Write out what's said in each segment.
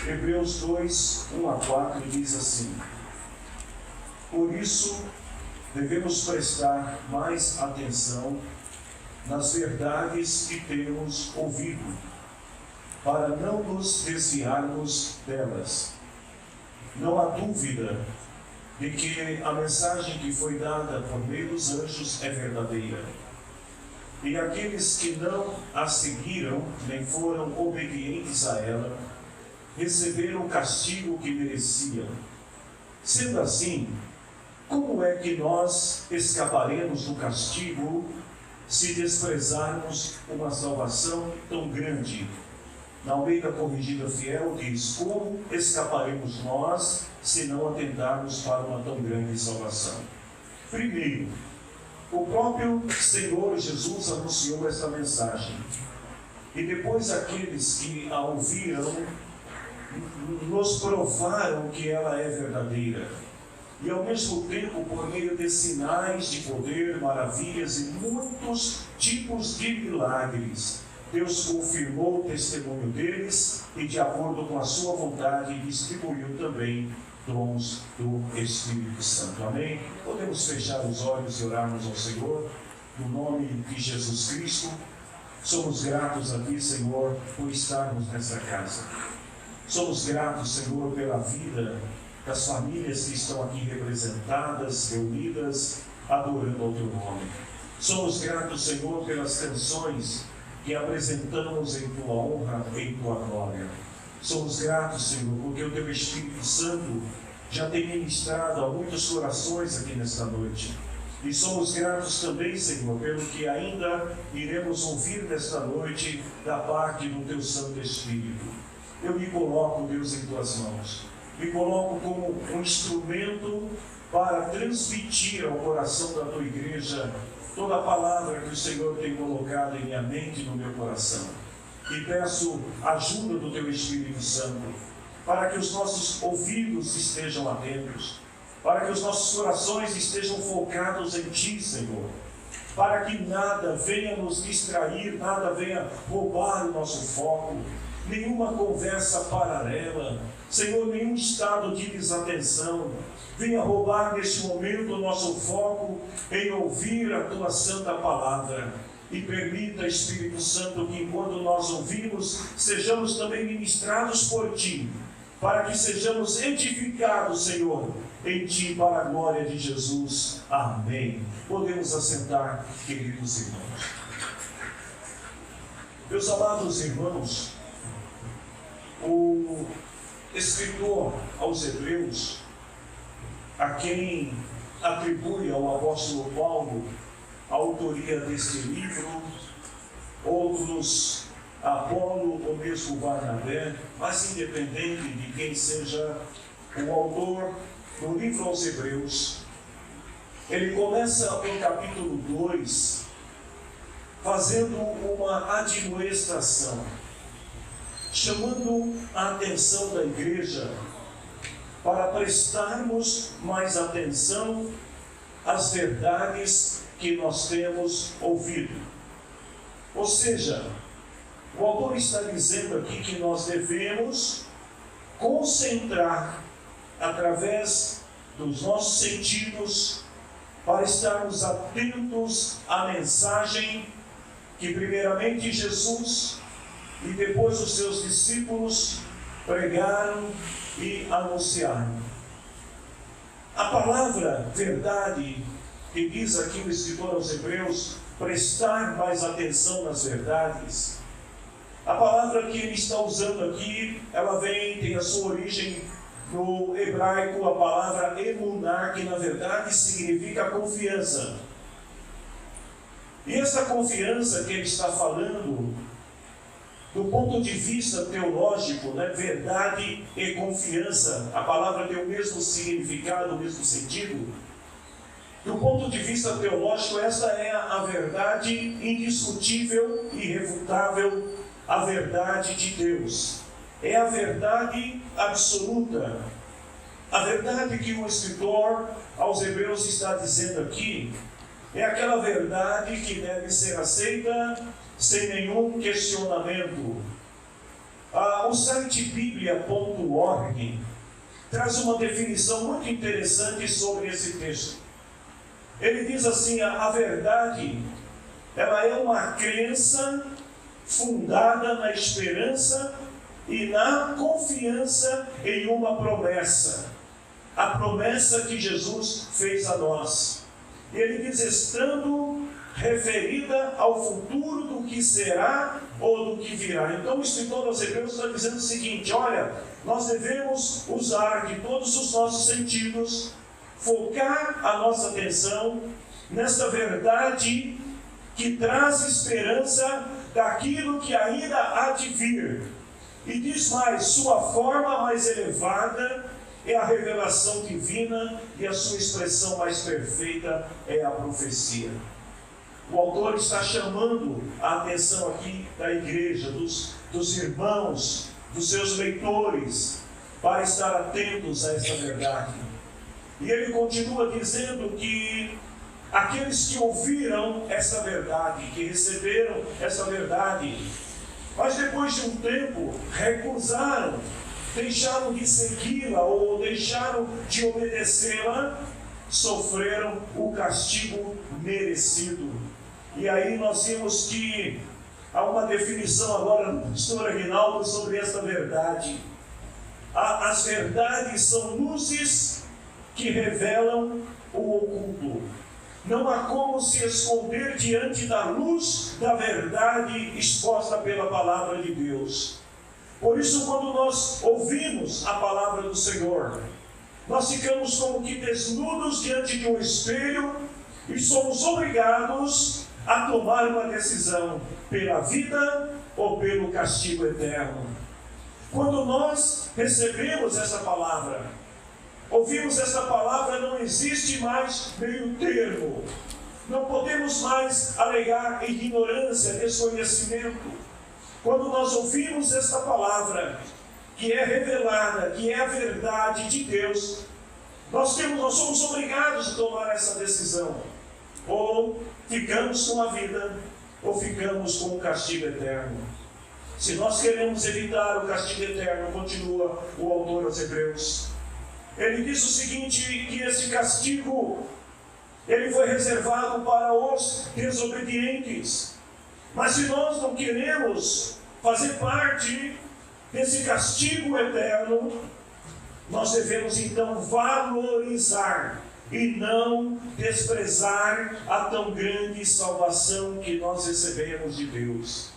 Hebreus 2, 1 a 4 diz assim: por isso, devemos prestar mais atenção nas verdades que temos ouvido, para não nos desviarmos delas. Não há dúvida de que a mensagem que foi dada por meio dos anjos é verdadeira. E aqueles que não a seguiram, nem foram obedientes a ela, receberam o castigo que mereciam. Sendo assim, como é que nós escaparemos do castigo se desprezarmos uma salvação tão grande? Na Almeida Corrigida Fiel diz: como escaparemos nós se não atentarmos para uma tão grande salvação? Primeiro, o próprio Senhor Jesus anunciou esta mensagem. E depois aqueles que a ouviram nos provaram que ela é verdadeira. E ao mesmo tempo, por meio de sinais de poder, maravilhas e muitos tipos de milagres, Deus confirmou o testemunho deles e, de acordo com a sua vontade, distribuiu também dons do Espírito Santo. Amém? Podemos fechar os olhos e orarmos ao Senhor, no nome de Jesus Cristo. Somos gratos a Ti, Senhor, por estarmos nessa casa. Somos gratos, Senhor, pela vida das famílias que estão aqui representadas, reunidas, adorando ao Teu nome. Somos gratos, Senhor, pelas canções que apresentamos em Tua honra, em Tua glória. Somos gratos, Senhor, porque o Teu Espírito Santo já tem ministrado a muitos corações aqui nesta noite. E somos gratos também, Senhor, pelo que ainda iremos ouvir nesta noite da parte do Teu Santo Espírito. Eu me coloco, Deus, em Tuas mãos. Me coloco como um instrumento para transmitir ao coração da Tua igreja toda a palavra que o Senhor tem colocado em minha mente e no meu coração. E peço a ajuda do Teu Espírito Santo, para que os nossos ouvidos estejam atentos, para que os nossos corações estejam focados em Ti, Senhor, para que nada venha nos distrair, nada venha roubar o nosso foco, nenhuma conversa paralela, Senhor, nenhum estado de desatenção venha roubar neste momento o nosso foco em ouvir a Tua santa palavra. E permita, Espírito Santo, que enquanto nós ouvimos, sejamos também ministrados por Ti, para que sejamos edificados, Senhor, em Ti, para a glória de Jesus. Amém. Podemos assentar, queridos irmãos. Meus amados irmãos, o escritor aos Hebreus, a quem atribui ao apóstolo Paulo a autoria deste livro, outros Apolo ou mesmo Barnabé, mas independente de quem seja o autor do livro aos Hebreus, ele começa o capítulo 2 fazendo uma admoestação, chamando a atenção da igreja para prestarmos mais atenção às verdades que nós temos ouvido. Ou seja, o autor está dizendo aqui que nós devemos concentrar através dos nossos sentidos para estarmos atentos à mensagem que primeiramente Jesus e depois os seus discípulos pregaram e anunciaram. A palavra verdade, que diz aqui o escritor aos Hebreus, prestar mais atenção nas verdades. A palavra que ele está usando aqui, ela tem a sua origem no hebraico, a palavra emunar, que na verdade significa confiança. E essa confiança que ele está falando, do ponto de vista teológico, né, verdade e confiança, a palavra tem o mesmo significado, o mesmo sentido. Do ponto de vista teológico, essa é a verdade indiscutível e irrefutável, a verdade de Deus. É a verdade absoluta. A verdade que o escritor aos Hebreus está dizendo aqui é aquela verdade que deve ser aceita sem nenhum questionamento. O site biblia.org traz uma definição muito interessante sobre esse texto. Ele diz assim: a verdade, ela é uma crença fundada na esperança e na confiança em uma promessa. A promessa que Jesus fez a nós. Ele diz: estando referida ao futuro do que será ou do que virá. Então o escritor aos Hebreus está dizendo o seguinte: olha, nós devemos usar de todos os nossos sentidos, focar a nossa atenção nessa verdade que traz esperança daquilo que ainda há de vir. E diz mais: sua forma mais elevada é a revelação divina e a sua expressão mais perfeita é a profecia. O autor está chamando a atenção aqui da igreja, dos irmãos, dos seus leitores, para estar atentos a esta verdade. E ele continua dizendo que aqueles que ouviram essa verdade, que receberam essa verdade, mas depois de um tempo recusaram, deixaram de segui-la ou deixaram de obedecê-la, sofreram o castigo merecido. E aí nós vimos que há uma definição agora do pastor Aguinaldo sobre esta verdade. As verdades são luzes que revelam o oculto. Não há como se esconder diante da luz da verdade exposta pela palavra de Deus. Por isso, quando nós ouvimos a palavra do Senhor, nós ficamos como que desnudos diante de um espelho e somos obrigados a tomar uma decisão pela vida ou pelo castigo eterno. Quando nós recebemos essa palavra, ouvimos essa palavra, não existe mais meio termo. Não podemos mais alegar ignorância, desconhecimento. Quando nós ouvimos esta palavra, que é revelada, que é a verdade de Deus, nós somos obrigados a tomar essa decisão. Ou ficamos com a vida, ou ficamos com o castigo eterno. Se nós queremos evitar o castigo eterno, continua o autor aos Hebreus, ele diz o seguinte, que esse castigo, ele foi reservado para os desobedientes. Mas se nós não queremos fazer parte desse castigo eterno, nós devemos então valorizar e não desprezar a tão grande salvação que nós recebemos de Deus.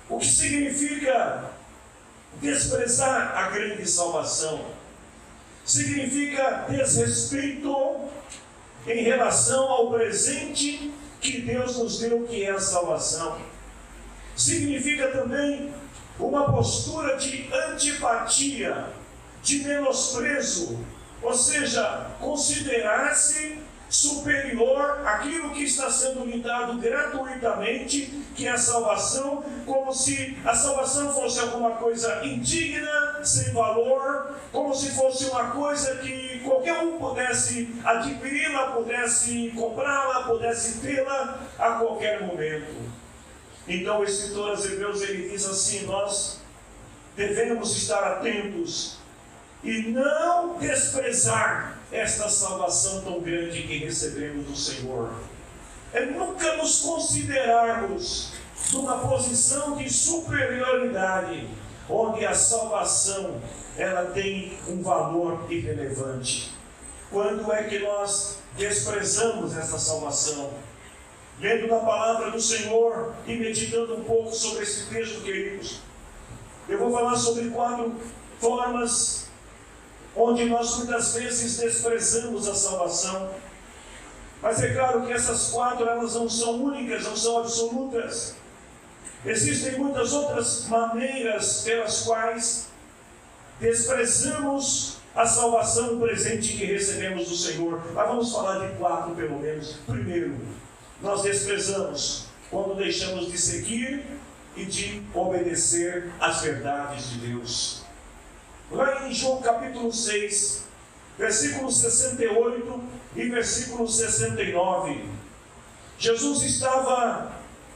O que significa desprezar a grande salvação? Significa desrespeito em relação ao presente que Deus nos deu, que é a salvação. Significa também uma postura de antipatia, de menosprezo, ou seja, considerar-se superior àquilo que está sendo lhe dado gratuitamente, que é a salvação, como se a salvação fosse alguma coisa indigna, sem valor, como se fosse uma coisa que qualquer um pudesse adquiri-la, pudesse comprá-la, pudesse tê-la a qualquer momento. Então o escritor aos Hebreus, ele diz assim: nós devemos estar atentos e não desprezar esta salvação tão grande que recebemos do Senhor. É nunca nos considerarmos numa posição de superioridade, onde a salvação ela tem um valor irrelevante. Quando é que nós desprezamos essa salvação? Lendo da palavra do Senhor e meditando um pouco sobre esse texto, queridos, eu vou falar sobre 4 formas onde nós muitas vezes desprezamos a salvação. Mas é claro que essas 4, elas não são únicas, não são absolutas. Existem muitas outras maneiras pelas quais desprezamos a salvação presente que recebemos do Senhor. Mas vamos falar de 4 pelo menos. Primeiro, nós desprezamos quando deixamos de seguir e de obedecer às verdades de Deus. Lá em João capítulo 6, versículos 68 e versículo 69, Jesus estava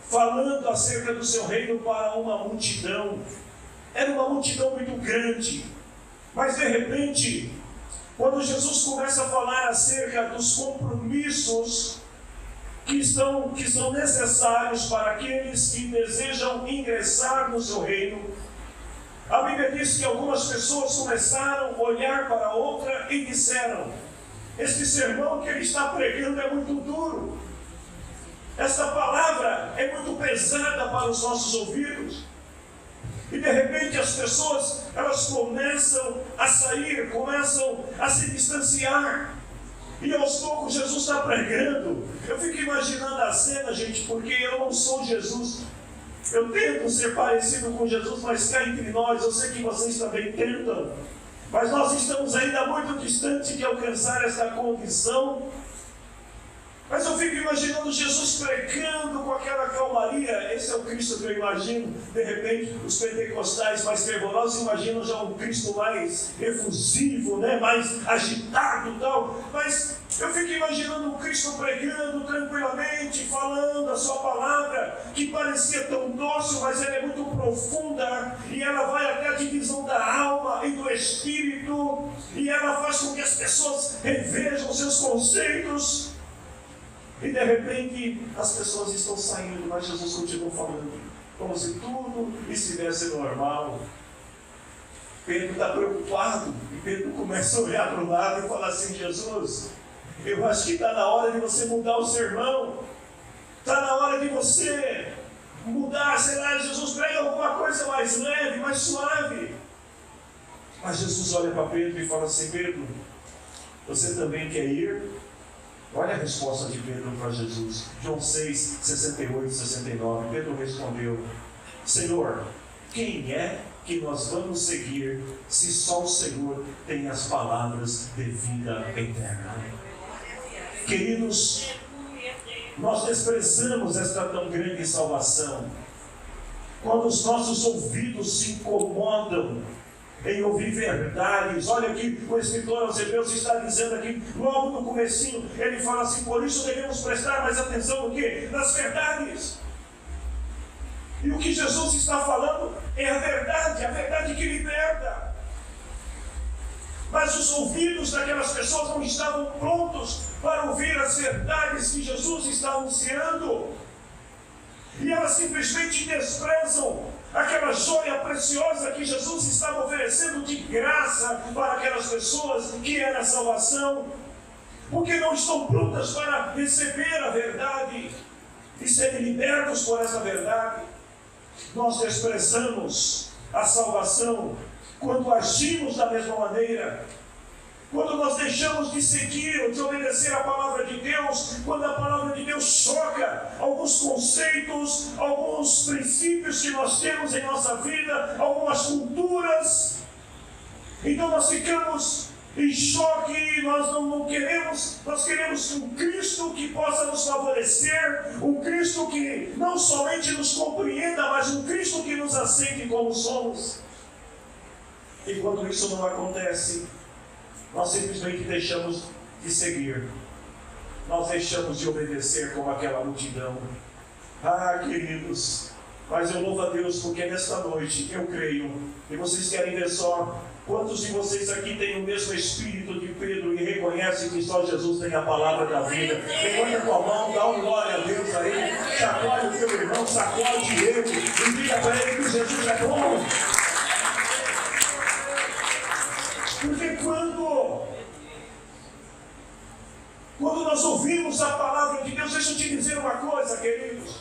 falando acerca do seu reino para uma multidão. era uma multidão muito grande. Mas de repente, quando Jesus começa a falar acerca dos compromissos que são necessários para aqueles que desejam ingressar no seu reino, a Bíblia diz que algumas pessoas começaram a olhar para outra e disseram: este sermão que ele está pregando é muito duro, essa palavra é muito pesada para os nossos ouvidos. E de repente as pessoas, elas começam a sair, começam a se distanciar. E aos poucos Jesus está pregando. Eu fico imaginando a cena, gente, porque eu não sou Jesus. Eu tento ser parecido com Jesus, mas cá entre nós, eu sei que vocês também tentam. Mas nós estamos ainda muito distantes de alcançar essa condição. Mas eu fico imaginando Jesus pregando com aquela calmaria. Esse é o Cristo que eu imagino. De repente, os pentecostais mais fervorosos imaginam já um Cristo mais efusivo, né? Mais agitado e tal. Mas eu fico imaginando o Cristo pregando tranquilamente, falando a sua palavra, que parecia tão dócil, mas ela é muito profunda, e ela vai até a divisão da alma e do espírito, e ela faz com que as pessoas revejam seus conceitos. E de repente as pessoas estão saindo, mas Jesus continua falando, como se tudo estivesse normal. Pedro está preocupado, e Pedro começa a olhar para o lado e fala assim: Jesus, eu acho que está na hora de você mudar o sermão, está na hora de você mudar, sei lá, Jesus prega alguma coisa mais leve, mais suave. Mas Jesus olha para Pedro e fala assim: Pedro, você também quer ir? Olha a resposta de Pedro para Jesus. João 6, 68, 69. Pedro respondeu: Senhor, quem é que nós vamos seguir se só o Senhor tem as palavras de vida eterna? Queridos, nós desprezamos esta tão grande salvação quando os nossos ouvidos se incomodam em ouvir verdades. Olha aqui, o escritor aos Hebreus está dizendo aqui, logo no comecinho, ele fala assim: por isso devemos prestar mais atenção no quê? Nas verdades. E o que Jesus está falando é a verdade que liberta. Mas os ouvidos daquelas pessoas não estavam prontos para ouvir as verdades que Jesus está anunciando. E elas simplesmente desprezam aquela joia preciosa que Jesus estava oferecendo de graça para aquelas pessoas, que era a salvação, porque não estão prontas para receber a verdade e serem libertos por essa verdade. Nós desprezamos a salvação quando agimos da mesma maneira, quando nós deixamos de seguir ou de obedecer a palavra de Deus, quando a palavra de Deus choca alguns conceitos, alguns princípios que nós temos em nossa vida, algumas culturas, então nós ficamos em choque, nós não queremos, nós queremos um Cristo que possa nos favorecer, um Cristo que não somente nos compreenda, mas um Cristo que nos aceite como somos. E quando isso não acontece, nós simplesmente deixamos de seguir, nós deixamos de obedecer como aquela multidão. Ah, queridos, mas eu louvo a Deus porque nesta noite eu creio, e vocês querem ver só quantos de vocês aqui têm o mesmo espírito de Pedro e reconhecem que só Jesus tem a palavra da vida. Levanta tua mão, dá um glória a Deus aí, sacode o teu irmão, sacode ele e diga para ele que Jesus é bom. Porque quando nós ouvimos a palavra de Deus, deixa eu te dizer uma coisa, queridos,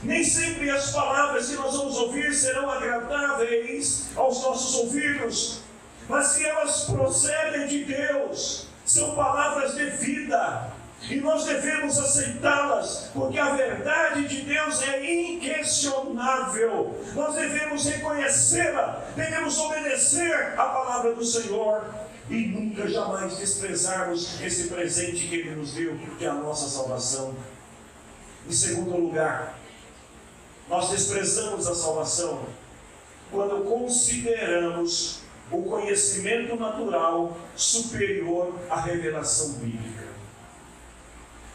nem sempre as palavras que nós vamos ouvir serão agradáveis aos nossos ouvidos, mas se elas procedem de Deus, são palavras de vida, e nós devemos aceitá-las, porque a verdade de Deus é inquestionável. Nós devemos reconhecê-la, devemos obedecer a palavra do Senhor e nunca jamais desprezarmos esse presente que Ele nos deu, que é a nossa salvação. Em segundo lugar, nós desprezamos a salvação quando consideramos o conhecimento natural superior à revelação bíblica.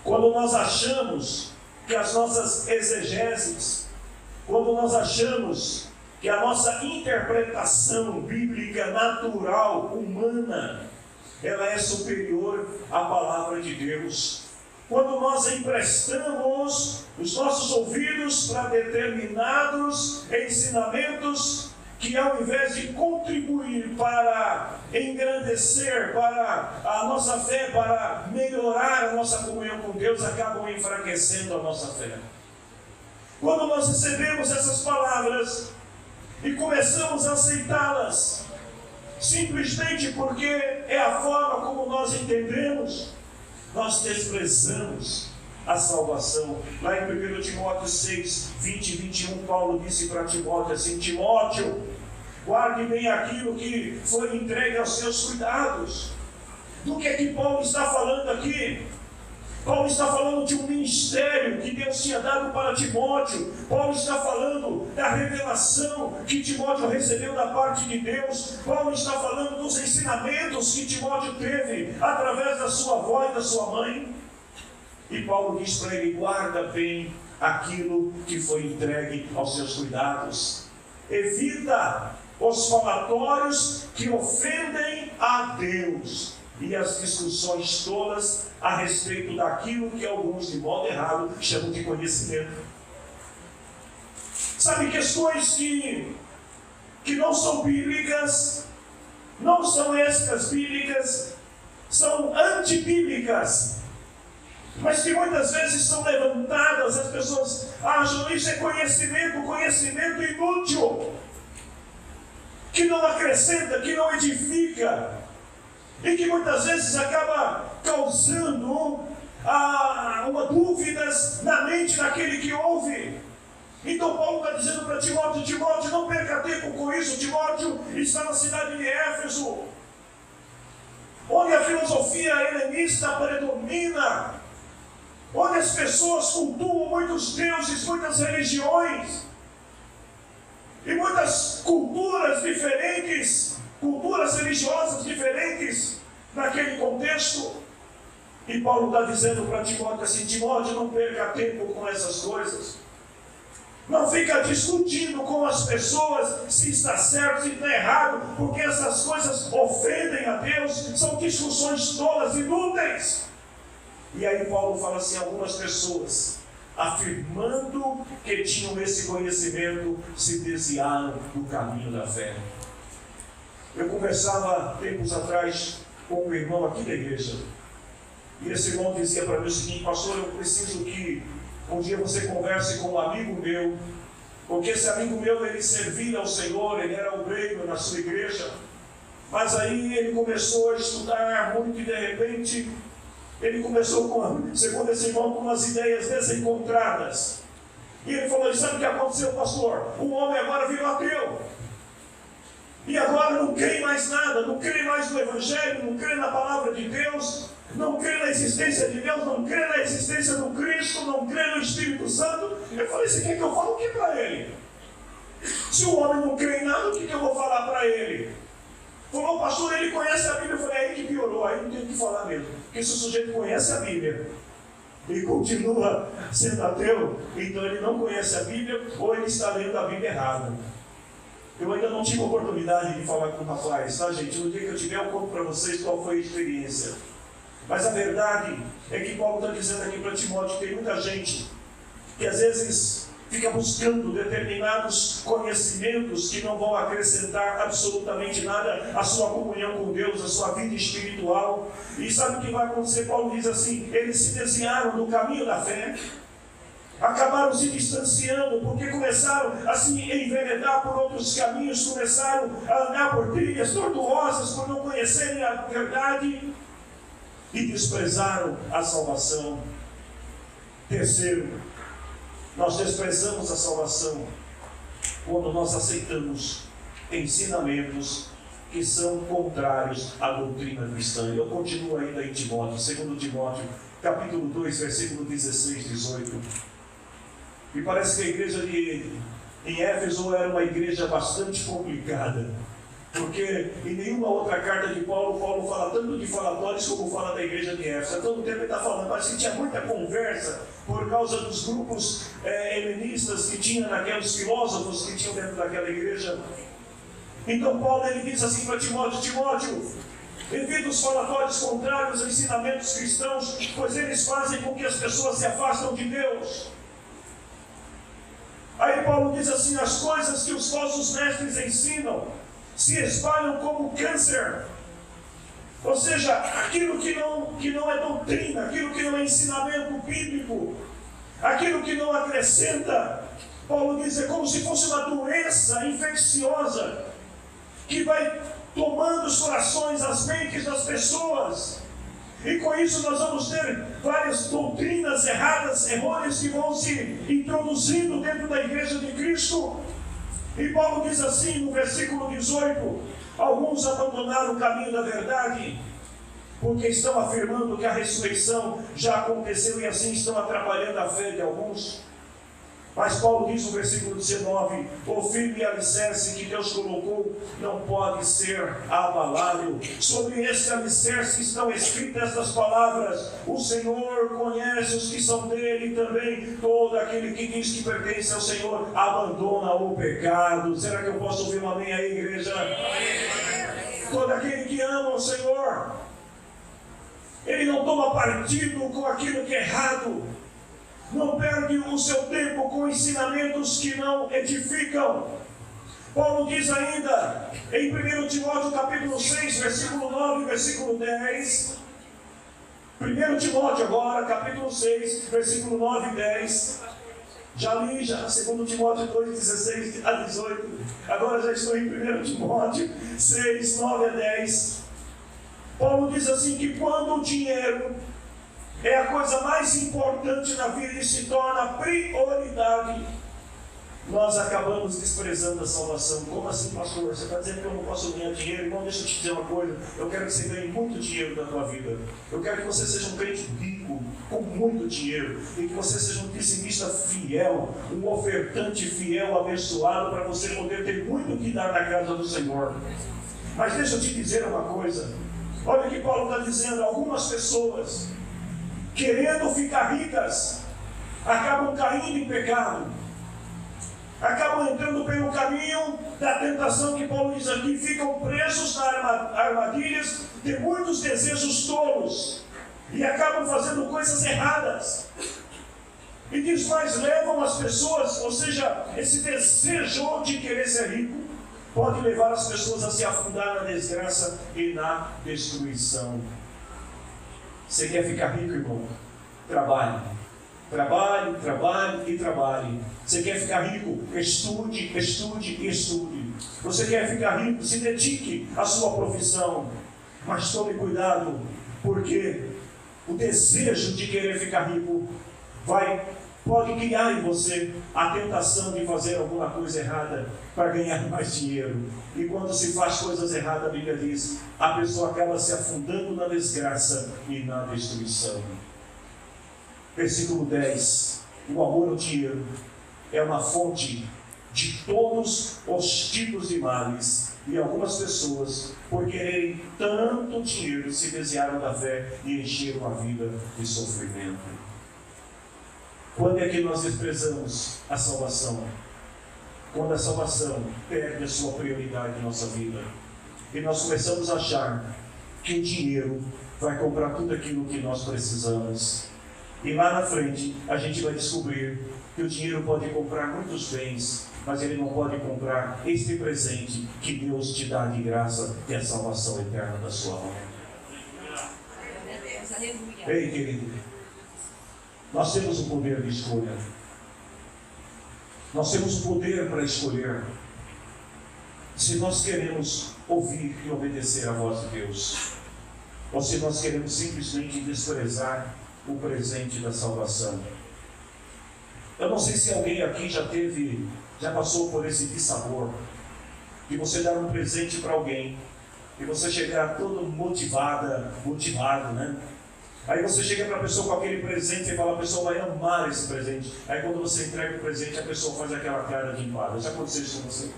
Quando nós achamos que as nossas exegeses, quando nós achamos que a nossa interpretação bíblica natural, humana, ela é superior à palavra de Deus. Quando nós emprestamos os nossos ouvidos para determinados ensinamentos que, ao invés de contribuir para engrandecer, para a nossa fé, para melhorar a nossa comunhão com Deus, acabam enfraquecendo a nossa fé. Quando nós recebemos essas palavras e começamos a aceitá-las, simplesmente porque é a forma como nós entendemos, nós desprezamos a salvação. Lá em 1 Timóteo 6, 20 e 21, Paulo disse para Timóteo assim: Timóteo, guarde bem aquilo que foi entregue aos seus cuidados. Do que é que Paulo está falando aqui? Paulo está falando de um ministério que Deus tinha dado para Timóteo. Paulo está falando da revelação que Timóteo recebeu da parte de Deus. Paulo está falando dos ensinamentos que Timóteo teve através da sua avó e da sua mãe. E Paulo diz para ele: guarda bem aquilo que foi entregue aos seus cuidados. Evita os falatórios que ofendem a Deus e as discussões tolas a respeito daquilo que alguns, de modo errado, chamam de conhecimento. Sabe, questões que não são bíblicas, não são extras bíblicas, são antibíblicas, mas que muitas vezes são levantadas, as pessoas acham isso é conhecimento inútil, que não acrescenta, que não edifica, e que muitas vezes acaba causando uma dúvidas na mente daquele que ouve. Então Paulo está dizendo para Timóteo: Timóteo, não perca tempo com isso. Timóteo está na cidade de Éfeso, onde a filosofia helenista predomina, onde as pessoas cultuam muitos deuses, muitas religiões e muitas culturas diferentes, culturas religiosas diferentes naquele contexto. E Paulo está dizendo para Timóteo assim: Timóteo, não perca tempo com essas coisas. Não fica discutindo com as pessoas se está certo, se está errado, porque essas coisas ofendem a Deus, são discussões tolas, inúteis. E aí Paulo fala assim: algumas pessoas, afirmando que tinham esse conhecimento, se desviaram do caminho da fé. Eu conversava tempos atrás com um irmão aqui da igreja, e esse irmão dizia para mim o seguinte: pastor, eu preciso que um dia você converse com um amigo meu, porque esse amigo meu, ele servia ao Senhor, ele era obreiro na sua igreja, mas aí ele começou a estudar muito e de repente ele começou, segundo esse irmão, com umas ideias desencontradas. E ele falou: sabe o que aconteceu, pastor? O homem agora virou ateu. E agora não crê em mais nada, não crê mais no Evangelho, não crê na palavra de Deus, não crê na existência de Deus, não crê na existência do Cristo, não crê no Espírito Santo. Eu falei: você quer que eu fale o que para ele? Se o homem não crê em nada, o que eu vou falar para ele? Falou: pastor, ele conhece a Bíblia. Eu falei: aí que piorou, aí não tem o que falar mesmo. Porque se o sujeito conhece a Bíblia e continua sendo ateu, então ele não conhece a Bíblia ou ele está lendo a Bíblia errada. Eu ainda não tive oportunidade de falar com o rapaz, tá, gente? No dia que eu tiver, eu conto para vocês qual foi a experiência. Mas a verdade é que Paulo está dizendo aqui para Timóteo que tem muita gente que às vezes fica buscando determinados conhecimentos que não vão acrescentar absolutamente nada à sua comunhão com Deus, à sua vida espiritual. E sabe o que vai acontecer? Paulo diz assim: eles se desviaram do caminho da fé, acabaram se distanciando, porque começaram a se enveredar por outros caminhos, começaram a andar por trilhas tortuosas, por não conhecerem a verdade, e desprezaram a salvação. Terceiro, nós desprezamos a salvação quando nós aceitamos ensinamentos que são contrários à doutrina cristã. Eu continuo ainda em Timóteo, 2 Timóteo, capítulo 2, versículo 16, 18. E parece que a igreja em Éfeso era uma igreja bastante complicada. Porque em nenhuma outra carta de Paulo fala tanto de falatórios como fala da igreja de Éfeso. A todo tempo ele está falando, mas que tinha muita conversa por causa dos grupos helenistas que tinha naqueles filósofos que tinham dentro daquela igreja. Então Paulo ele diz assim para Timóteo, evita os falatórios contrários aos ensinamentos cristãos, pois eles fazem com que as pessoas se afastam de Deus. Aí Paulo diz assim, as coisas que os falsos mestres ensinam se espalham como câncer. Ou seja, aquilo que não é doutrina, aquilo que não é ensinamento bíblico, aquilo que não acrescenta, Paulo diz, é como se fosse uma doença infecciosa que vai tomando os corações, as mentes das pessoas. E com isso nós vamos ter várias doutrinas erradas, errôneas, que vão se introduzindo dentro da igreja de Cristo. E Paulo diz assim no versículo 18, alguns abandonaram o caminho da verdade, porque estão afirmando que a ressurreição já aconteceu e assim estão atrapalhando a fé de alguns. Mas Paulo diz no versículo 19, o firme alicerce que Deus colocou não pode ser abalado. Sobre esse alicerce estão escritas estas palavras, o Senhor conhece os que são dele, e também todo aquele que diz que pertence ao Senhor abandona o pecado. Será que eu posso ouvir um amém aí, igreja? Todo aquele que ama o Senhor, ele não toma partido com aquilo que é errado, não perde o seu tempo com ensinamentos que não edificam. Paulo diz ainda, em 1 Timóteo capítulo 6, versículo 9 e versículo 10, 1 Timóteo agora, capítulo 6, versículo 9 e 10, já li, 2 Timóteo 2, 16 a 18, agora já estou em 1 Timóteo 6, 9 a 10, Paulo diz assim que quando o dinheiro é a coisa mais importante na vida e se torna prioridade, nós acabamos desprezando a salvação. Como assim, pastor? Você está dizendo que eu não posso ganhar dinheiro? Irmão, deixa eu te dizer uma coisa. Eu quero que você ganhe muito dinheiro na tua vida. Eu quero que você seja um crente rico, com muito dinheiro. E que você seja um dizimista fiel, um ofertante fiel, abençoado, para você poder ter muito o que dar na casa do Senhor. Mas deixa eu te dizer uma coisa. Olha o que Paulo está dizendo. Algumas pessoas, querendo ficar ricas, acabam caindo em pecado, acabam entrando pelo caminho da tentação que Paulo diz aqui, ficam presos nas armadilhas de muitos desejos tolos e acabam fazendo coisas erradas. E diz mais, levam as pessoas, ou seja, esse desejo de querer ser rico pode levar as pessoas a se afundar na desgraça e na destruição. Você quer ficar rico, irmão? Trabalhe. Trabalhe, trabalhe e trabalhe. Você quer ficar rico? Estude, estude e estude. Você quer ficar rico? Se dedique à sua profissão. Mas tome cuidado, porque o desejo de querer ficar rico pode criar em você a tentação de fazer alguma coisa errada para ganhar mais dinheiro. E quando se faz coisas erradas, a Bíblia diz, a pessoa acaba se afundando na desgraça e na destruição. Versículo 10. O amor ao dinheiro é uma fonte de todos os tipos de males. E algumas pessoas, por quererem tanto dinheiro, se desviaram da fé e encheram a vida de sofrimento. Quando é que nós desprezamos a salvação? Quando a salvação perde a sua prioridade em nossa vida. E nós começamos a achar que o dinheiro vai comprar tudo aquilo que nós precisamos. E lá na frente, a gente vai descobrir que o dinheiro pode comprar muitos bens, mas ele não pode comprar este presente que Deus te dá de graça, que é a salvação eterna da sua alma. Ei, querido, nós temos o poder de escolha. Nós temos o poder para escolher se nós queremos ouvir e obedecer a voz de Deus, ou se nós queremos simplesmente desprezar o presente da salvação. Eu não sei se alguém aqui já passou por esse dissabor de você dar um presente para alguém e você chegar todo motivado, né? Aí você chega para a pessoa com aquele presente e fala, a pessoa vai amar esse presente. Aí quando você entrega o presente, a pessoa faz aquela cara de empada. Já aconteceu isso com você?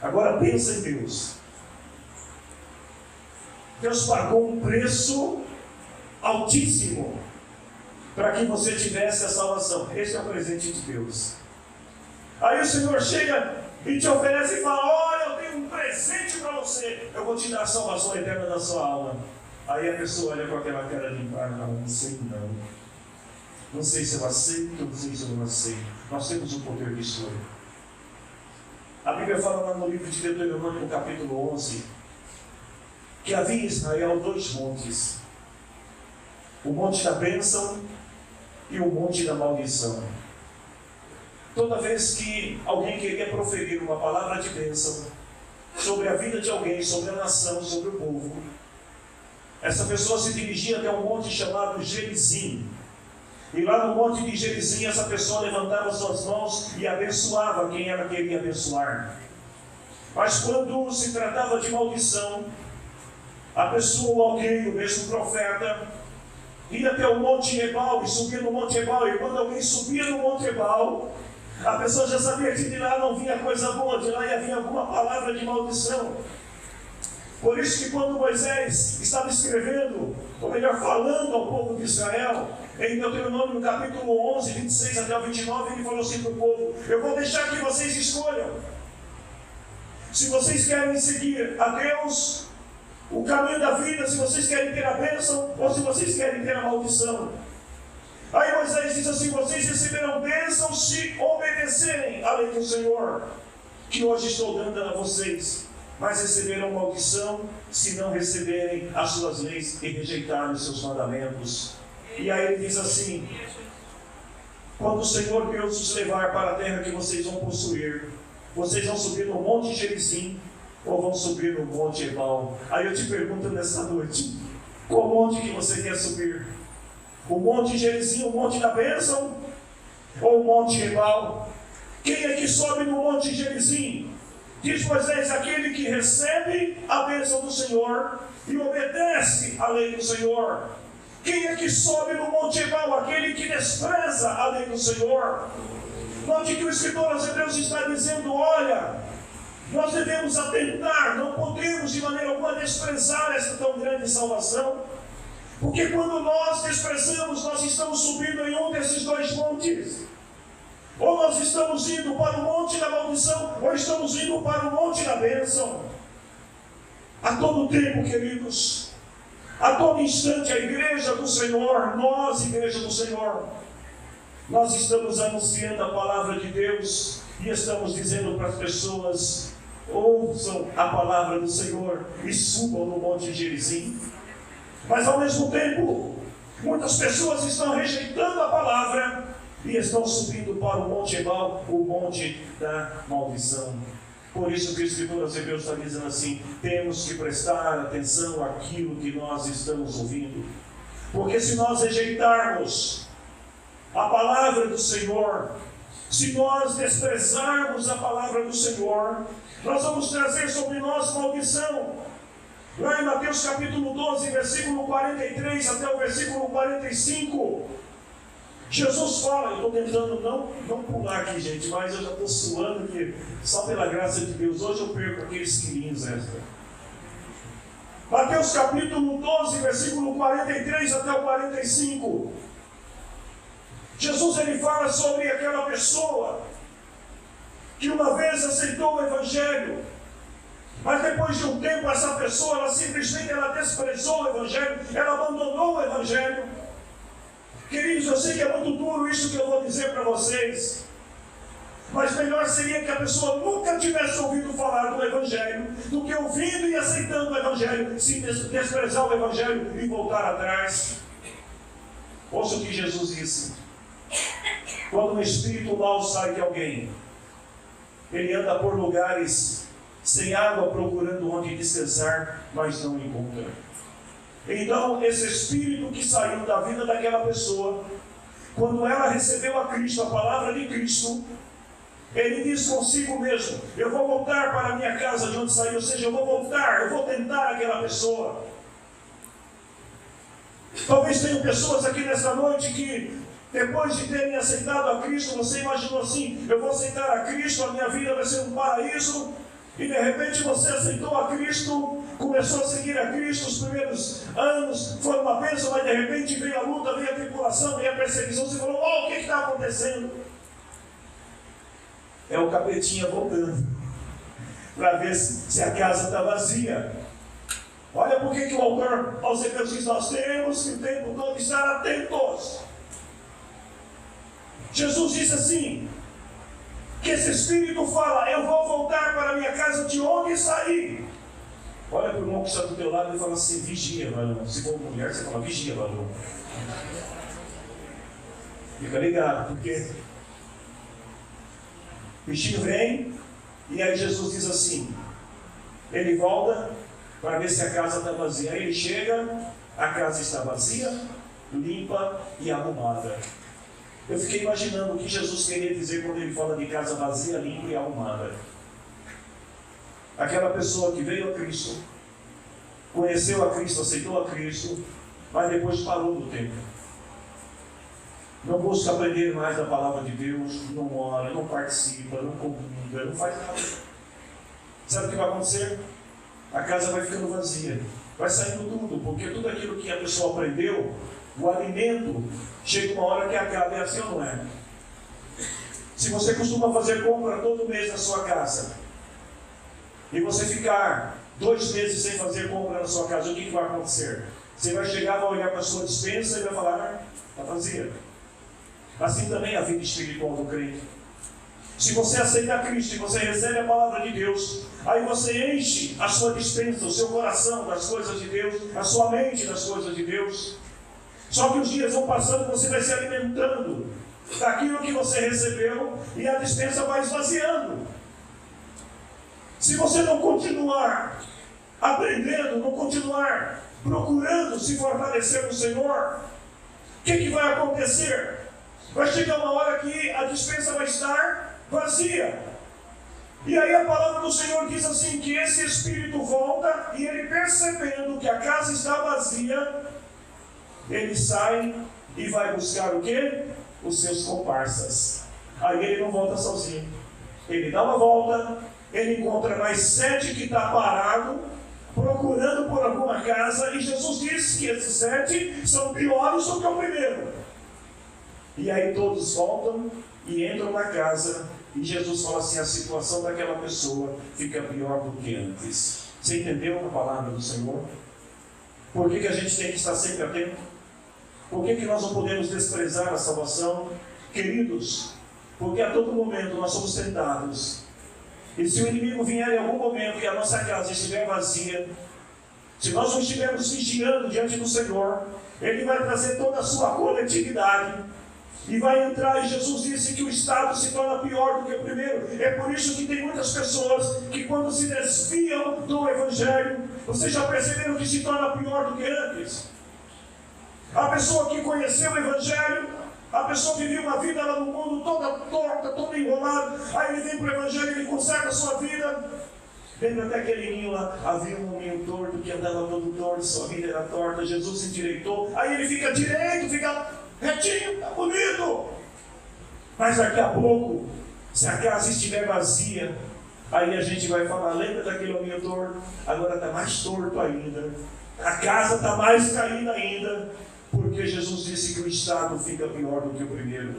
Agora pensa em Deus. Deus pagou um preço altíssimo para que você tivesse a salvação. Esse é o presente de Deus. Aí o Senhor chega e te oferece e fala: olha, eu tenho um presente para você, eu vou te dar a salvação eterna da sua alma. Aí a pessoa olha com aquela cara de não sei não. Não sei se eu aceito, não sei se eu não aceito. Nós temos o poder de escolha. A Bíblia fala lá no livro de Deuteronômio, no capítulo 11, que havia em Israel 2 montes: o monte da bênção e o monte da maldição. Toda vez que alguém queria proferir uma palavra de bênção sobre a vida de alguém, sobre a nação, sobre o povo, essa pessoa se dirigia até um monte chamado Gerizim. E lá no monte de Gerizim, essa pessoa levantava suas mãos e abençoava quem ela queria abençoar. Mas quando se tratava de maldição, a pessoa, o alguém, o mesmo profeta, ia até o Monte Ebal e subia no Monte Ebal. E quando alguém subia no Monte Ebal, a pessoa já sabia que de lá não vinha coisa boa, de lá ia vir alguma palavra de maldição. Por isso que quando Moisés estava escrevendo, ou melhor, falando ao povo de Israel, em Deuteronômio, no capítulo 11, 26 até o 29, ele falou assim para o povo: eu vou deixar que vocês escolham. Se vocês querem seguir a Deus, o caminho da vida, se vocês querem ter a bênção, ou se vocês querem ter a maldição. Aí Moisés diz assim: vocês receberão bênção se obedecerem à lei do Senhor, que hoje estou dando a vocês. Mas receberão maldição se não receberem as suas leis e rejeitarem os seus mandamentos. E aí ele diz assim: quando o Senhor Deus os levar para a terra que vocês vão possuir, vocês vão subir no Monte Gerizim ou vão subir no Monte Ebal? Aí eu te pergunto nessa noite: qual monte que você quer subir? O Monte Gerizim, o Monte da Bênção, ou o Monte Ebal? Quem é que sobe no Monte Gerizim? Diz Moisés: aquele que recebe a bênção do Senhor e obedece à lei do Senhor. Quem é que sobe no Monte Ebal? Aquele que despreza a lei do Senhor. Note que o escritor aos Hebreus está dizendo: olha, nós devemos atentar, não podemos de maneira alguma desprezar essa tão grande salvação, porque quando nós desprezamos, nós estamos subindo em um desses 2 montes. Ou nós estamos indo para o monte da maldição, ou estamos indo para o monte da bênção. A todo tempo, queridos, a todo instante, a igreja do Senhor, nós, igreja do Senhor, nós estamos anunciando a palavra de Deus e estamos dizendo para as pessoas: ouçam a palavra do Senhor e subam no Monte Gerizim. Mas ao mesmo tempo, muitas pessoas estão rejeitando a palavra e estão subindo para o Monte Ebal, o monte da maldição. Por isso que o escritor aos Hebreus está dizendo assim: temos que prestar atenção àquilo que nós estamos ouvindo. Porque se nós rejeitarmos a palavra do Senhor, se nós desprezarmos a palavra do Senhor, nós vamos trazer sobre nós maldição. Lá em Mateus capítulo 12, versículo 43 até o versículo 45, Jesus fala, eu estou tentando não pular aqui, gente, mas eu já estou suando aqui, só pela graça de Deus. Hoje eu perco aqueles quilinhos extra. Mateus capítulo 12, versículo 43 até o 45. Jesus ele fala sobre aquela pessoa que uma vez aceitou o Evangelho, mas depois de um tempo essa pessoa, ela simplesmente desprezou o Evangelho, ela abandonou o Evangelho. Queridos, eu sei que é muito duro isso que eu vou dizer para vocês, mas melhor seria que a pessoa nunca tivesse ouvido falar do Evangelho, do que ouvindo e aceitando o Evangelho, se desprezar o Evangelho e voltar atrás. Ouça o que Jesus disse: quando um espírito mau sai de alguém, ele anda por lugares sem água, procurando onde descansar, mas não encontra. Então, esse espírito que saiu da vida daquela pessoa, quando ela recebeu a Cristo, a palavra de Cristo, ele diz consigo mesmo: eu vou voltar para a minha casa de onde saiu, ou seja, eu vou voltar, eu vou tentar aquela pessoa. Talvez tenham pessoas aqui nessa noite que, depois de terem aceitado a Cristo, você imaginou assim: eu vou aceitar a Cristo, a minha vida vai ser um paraíso, e de repente você aceitou a Cristo, começou a seguir a Cristo, os primeiros anos foram uma bênção, mas de repente veio a luta, veio a tribulação, veio a perseguição, você falou, o que está acontecendo? É o capetinha voltando, para ver se a casa está vazia. Olha por que o autor aos Hebreus diz, nós temos que o tempo todo estar atentos. Jesus disse assim, que esse Espírito fala, eu vou voltar para a minha casa de onde saí. Olha para o irmão que está do teu lado e fala assim, vigia, varão. Se for mulher, você fala, vigia, varão. Fica ligado, porque o bichinho vem, e aí Jesus diz assim, ele volta para ver se a casa está vazia. Aí ele chega, a casa está vazia, limpa e arrumada. Eu fiquei imaginando o que Jesus queria dizer quando ele fala de casa vazia, limpa e arrumada. Aquela pessoa que veio a Cristo, conheceu a Cristo, aceitou a Cristo, mas depois parou do tempo. Não busca aprender mais da palavra de Deus, não ora, não participa, não comunga, não faz nada. Sabe o que vai acontecer? A casa vai ficando vazia, vai saindo tudo, porque tudo aquilo que a pessoa aprendeu, o alimento, chega uma hora que acaba, é assim ou não é? Se você costuma fazer compra todo mês na sua casa, e você ficar 2 meses sem fazer compra na sua casa, o que vai acontecer? Você vai chegar, vai olhar para a sua despensa e vai falar, está vazia. Assim também a vida espiritual do crente. Se você aceita Cristo e você recebe a palavra de Deus, aí você enche a sua despensa, o seu coração das coisas de Deus, a sua mente das coisas de Deus. Só que os dias vão passando e você vai se alimentando daquilo que você recebeu e a despensa vai esvaziando. Se você não continuar aprendendo, não continuar procurando se fortalecer no Senhor, o que vai acontecer? Vai chegar uma hora que a despensa vai estar vazia. E aí a palavra do Senhor diz assim, que esse Espírito volta e ele, percebendo que a casa está vazia, ele sai e vai buscar o quê? Os seus comparsas. Aí ele não volta sozinho. Ele dá uma volta, ele encontra mais 7 que está parado, procurando por alguma casa, e Jesus disse que esses 7 são piores do que o primeiro. E aí todos voltam e entram na casa, e Jesus fala assim, a situação daquela pessoa fica pior do que antes. Você entendeu a palavra do Senhor? Por que a gente tem que estar sempre atento? Por que nós não podemos desprezar a salvação? Queridos, porque a todo momento nós somos tentados. E se o inimigo vier em algum momento e a nossa casa estiver vazia, se nós não estivermos vigiando diante do Senhor, ele vai trazer toda a sua coletividade e vai entrar, e Jesus disse que o estado se torna pior do que o primeiro. É por isso que tem muitas pessoas que quando se desviam do Evangelho, vocês já perceberam que se torna pior do que antes. A pessoa que conheceu o Evangelho, a pessoa vivia uma vida lá no mundo toda torta, toda enrolada, aí ele vem para o Evangelho, ele conserta a sua vida. Lembra até aquele ninho lá, havia um homem torto que andava todo torto, sua vida era torta, Jesus se endireitou, aí ele fica direito, fica retinho, está bonito. Mas daqui a pouco, se a casa estiver vazia, aí a gente vai falar, lembra daquele homem torto? Agora está mais torto ainda, a casa está mais caída ainda, porque Jesus disse que o estado fica pior do que o primeiro.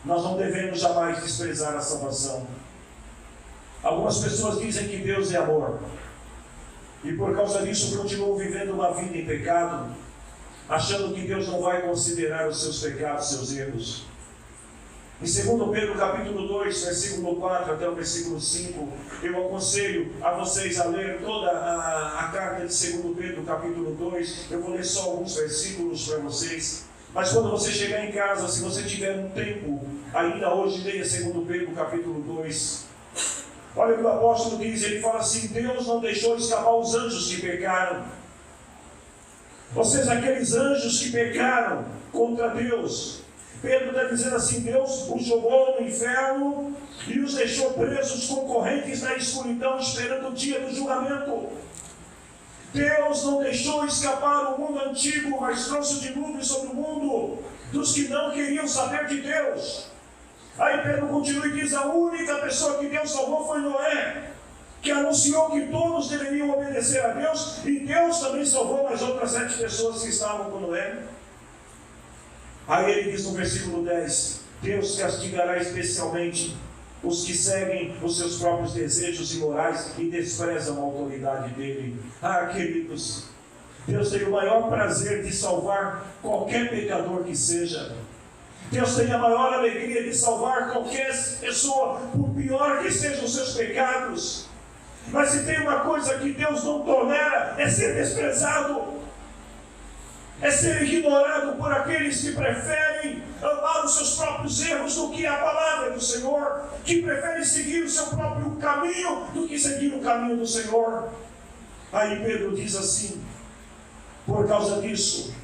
Nós não devemos jamais desprezar a salvação. Algumas pessoas dizem que Deus é amor, e por causa disso continuam vivendo uma vida em pecado, achando que Deus não vai considerar os seus pecados, seus erros. Em 2 Pedro capítulo 2, versículo 4 até o versículo 5, eu aconselho a vocês a ler toda a carta de 2 Pedro capítulo 2, eu vou ler só alguns versículos para vocês, mas quando você chegar em casa, se você tiver um tempo, ainda hoje leia 2 Pedro capítulo 2, olha o que o apóstolo diz, ele fala assim, Deus não deixou escapar os anjos que pecaram, ou seja, aqueles anjos que pecaram contra Deus. Pedro está dizendo assim, Deus os jogou no inferno e os deixou presos com correntes na escuridão, esperando o dia do julgamento. Deus não deixou escapar o mundo antigo, mas trouxe o dilúvio sobre o mundo dos que não queriam saber de Deus. Aí Pedro continua e diz, a única pessoa que Deus salvou foi Noé. que anunciou que todos deveriam obedecer a Deus, e Deus também salvou as outras 7 pessoas que estavam com Noé. Aí ele diz no versículo 10, Deus castigará especialmente os que seguem os seus próprios desejos imorais e desprezam a autoridade dele. Ah, queridos, Deus tem o maior prazer de salvar qualquer pecador que seja. Deus tem a maior alegria de salvar qualquer pessoa, por pior que sejam os seus pecados. Mas se tem uma coisa que Deus não tolera, é ser desprezado, é ser ignorado por aqueles que preferem amar os seus próprios erros do que a palavra do Senhor, que preferem seguir o seu próprio caminho do que seguir o caminho do Senhor. Aí Pedro diz assim, por causa disso,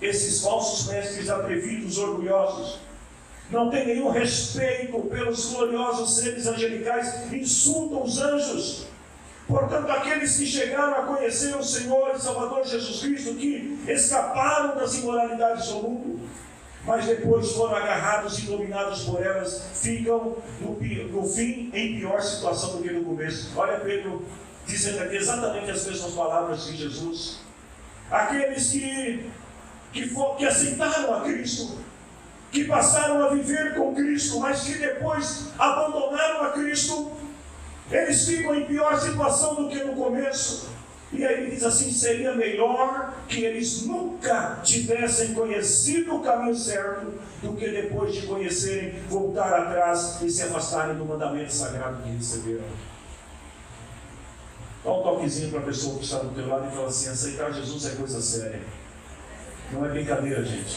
esses falsos mestres atrevidos, orgulhosos, não têm nenhum respeito pelos gloriosos seres angelicais, insultam os anjos. Portanto, aqueles que chegaram a conhecer o Senhor e Salvador Jesus Cristo, que escaparam das imoralidades do mundo, mas depois foram agarrados e dominados por elas, ficam no fim em pior situação do que no começo. Olha Pedro dizendo aqui exatamente as mesmas palavras de Jesus. Aqueles que aceitaram a Cristo, que passaram a viver com Cristo, mas que depois abandonaram a Cristo, eles ficam em pior situação do que no começo. E aí ele diz assim, seria melhor que eles nunca tivessem conhecido o caminho certo, do que depois de conhecerem, voltar atrás e se afastarem do mandamento sagrado que receberam. Dá um toquezinho para a pessoa que está do teu lado e fala assim, aceitar Jesus é coisa séria. Não é brincadeira, gente.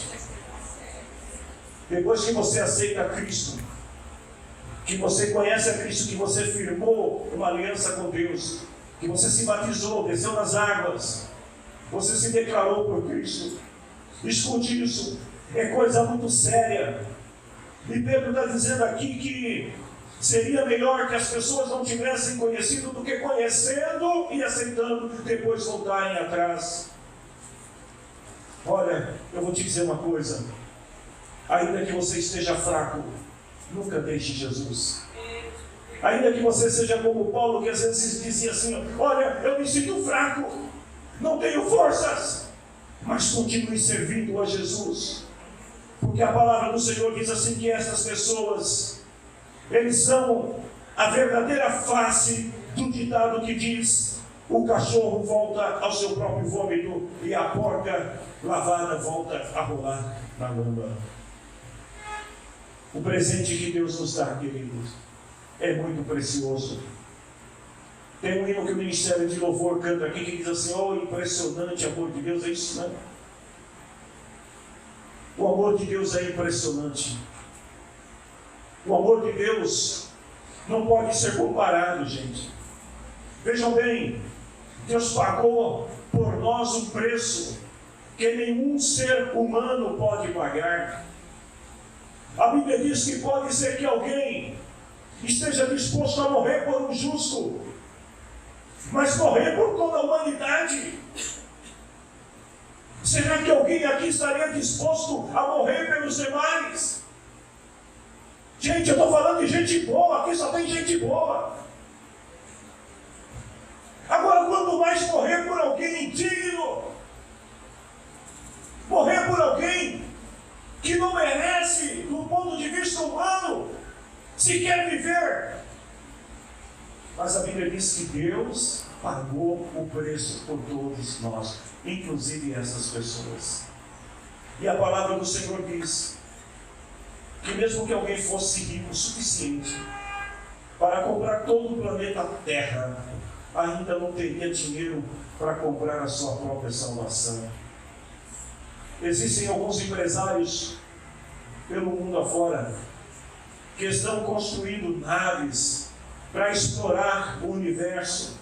Depois que você aceita Cristo, que você conhece a Cristo, que você firmou uma aliança com Deus, que você se batizou, desceu nas águas, você se declarou por Cristo. Escute isso, é coisa muito séria. E Pedro está dizendo aqui que seria melhor que as pessoas não tivessem conhecido do que conhecendo e aceitando, depois voltarem atrás. Olha, eu vou te dizer uma coisa, ainda que você esteja fraco, nunca deixe Jesus. Ainda que você seja como Paulo, que às vezes dizia assim, olha, eu me sinto fraco, não tenho forças, mas continue servindo a Jesus. Porque a palavra do Senhor diz assim, que essas pessoas, eles são a verdadeira face do ditado que diz, o cachorro volta ao seu próprio vômito e a porca lavada volta a rolar na lama. O presente que Deus nos dá, queridos, é muito precioso. Tem um hino que o Ministério de Louvor canta aqui, que diz assim, oh, impressionante amor de Deus, é isso, né? O amor de Deus é impressionante. O amor de Deus não pode ser comparado, gente. Vejam bem, Deus pagou por nós um preço que nenhum ser humano pode pagar. A Bíblia diz que pode ser que alguém esteja disposto a morrer por um justo, mas morrer por toda a humanidade. Será que alguém aqui estaria disposto a morrer pelos demais? Gente, eu estou falando de gente boa, aqui só tem gente boa. Agora, quanto mais morrer por alguém indigno, morrer por alguém que não merece, do ponto de vista humano, sequer viver. Mas a Bíblia diz que Deus pagou o preço por todos nós, inclusive essas pessoas. E a palavra do Senhor diz que mesmo que alguém fosse rico o suficiente para comprar todo o planeta Terra, ainda não teria dinheiro para comprar a sua própria salvação. Existem alguns empresários pelo mundo afora que estão construindo naves para explorar o universo.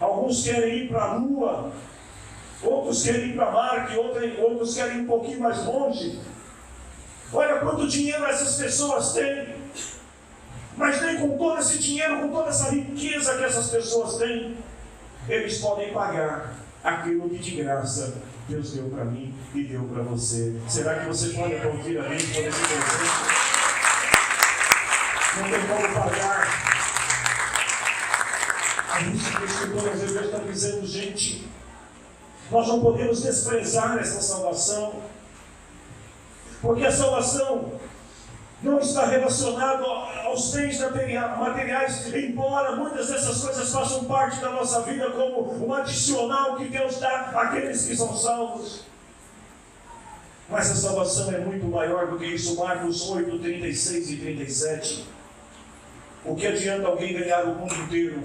Alguns querem ir para a Lua, outros querem ir para Marte, outros querem ir um pouquinho mais longe. Olha quanto dinheiro essas pessoas têm. Mas nem com todo esse dinheiro, com toda essa riqueza que essas pessoas têm, eles podem pagar aquilo que de graça Deus deu para mim e deu para você. Será que você pode aplaudir a Deus por esse presente? Não tem como pagar. É isso que o escritor aos Hebreus está dizendo, gente. Nós não podemos desprezar essa salvação, porque a salvação não está relacionada aos bens materiais, embora muitas dessas coisas façam parte da nossa vida como um adicional que Deus dá àqueles que são salvos. Mas a salvação é muito maior do que isso. Marcos 8, 36 e 37. O que adianta alguém ganhar o mundo inteiro,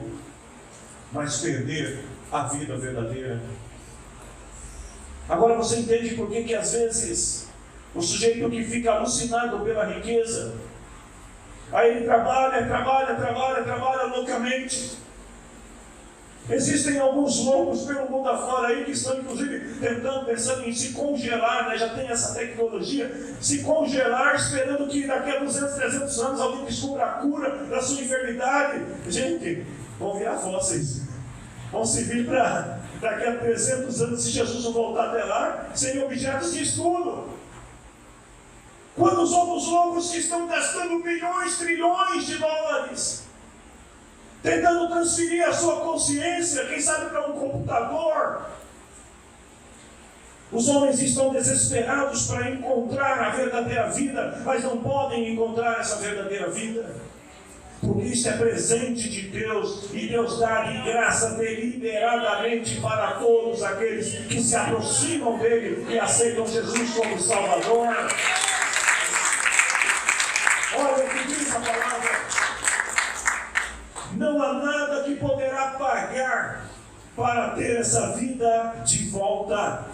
mas perder a vida verdadeira? Agora você entende por que às vezes o sujeito que fica alucinado pela riqueza, aí ele trabalha loucamente. Existem alguns loucos pelo mundo afora aí que estão inclusive pensando em se congelar, né? Já tem essa tecnologia, se congelar, esperando que daqui a 200, 300 anos alguém descubra a cura da sua enfermidade. Gente, vão virar fósseis. Vão servir para daqui a 300 anos, se Jesus não voltar até lá, serem objetos de estudo. Quantos outros loucos que estão gastando bilhões, trilhões de dólares, tentando transferir a sua consciência, quem sabe para um computador? Os homens estão desesperados para encontrar a verdadeira vida, mas não podem encontrar essa verdadeira vida, porque isso é presente de Deus, e Deus dá de graça deliberadamente para todos aqueles que se aproximam dele e aceitam Jesus como Salvador. Olha o que diz a palavra: não há nada que poderá pagar para ter essa vida de volta.